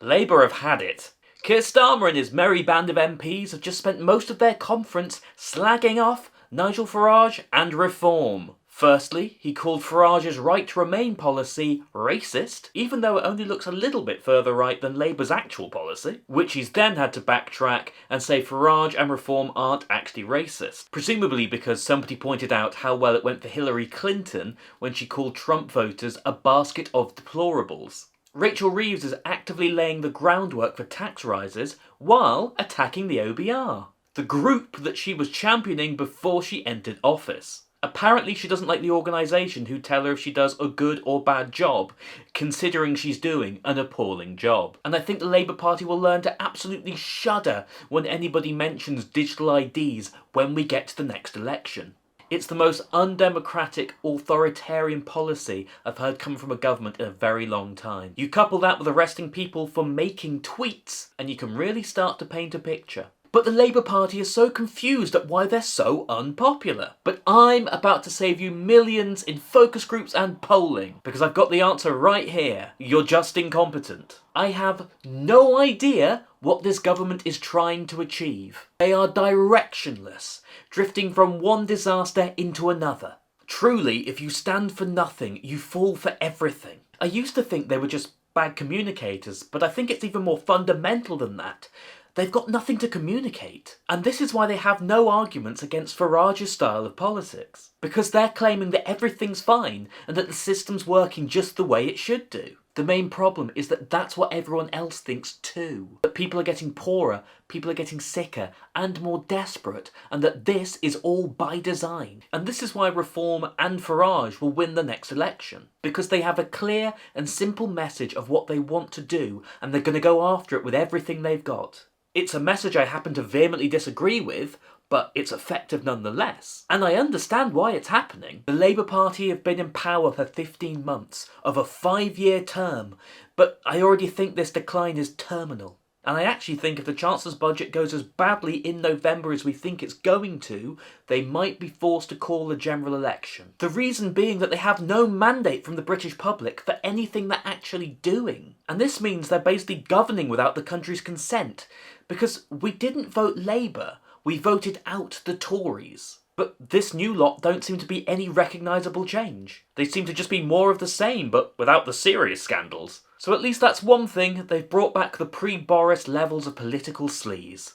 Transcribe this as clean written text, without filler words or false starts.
Labour have had it. Keir Starmer and his merry band of MPs have just spent most of their conference slagging off Nigel Farage and Reform. Firstly, he called Farage's right to remain policy racist, even though it only looks a little bit further right than Labour's actual policy, which he's then had to backtrack and say Farage and Reform aren't actually racist, presumably because somebody pointed out how well it went for Hillary Clinton when she called Trump voters a basket of deplorables. Rachel Reeves is actively laying the groundwork for tax rises while attacking the OBR, the group that she was championing before she entered office. Apparently she doesn't like the organisation who tell her if she does a good or bad job, considering she's doing an appalling job. And I think the Labour Party will learn to absolutely shudder when anybody mentions digital IDs when we get to the next election. It's the most undemocratic, authoritarian policy I've heard come from a government in a very long time. You couple that with arresting people for making tweets, and you can really start to paint a picture. But the Labour Party is so confused at why they're so unpopular. But I'm about to save you millions in focus groups and polling, because I've got the answer right here. You're just incompetent. I have no idea what this government is trying to achieve. They are directionless, drifting from one disaster into another. Truly, if you stand for nothing, you fall for everything. I used to think they were just bad communicators, but I think it's even more fundamental than that. They've got nothing to communicate. And this is why they have no arguments against Farage's style of politics. Because they're claiming that everything's fine and that the system's working just the way it should do. The main problem is that that's what everyone else thinks too. That people are getting poorer, people are getting sicker and more desperate, and that this is all by design. And this is why Reform and Farage will win the next election. Because they have a clear and simple message of what they want to do, and they're going to go after it with everything they've got. It's a message I happen to vehemently disagree with, but it's effective nonetheless. And I understand why it's happening. The Labour Party have been in power for 15 months of a 5-year term, but I already think this decline is terminal. And I actually think if the Chancellor's budget goes as badly in November as we think it's going to, they might be forced to call a general election. The reason being that they have no mandate from the British public for anything they're actually doing. And this means they're basically governing without the country's consent, because we didn't vote Labour, we voted out the Tories. But this new lot don't seem to be any recognisable change. They seem to just be more of the same, but without the serious scandals. So at least that's one thing, they've brought back the pre-Boris levels of political sleaze.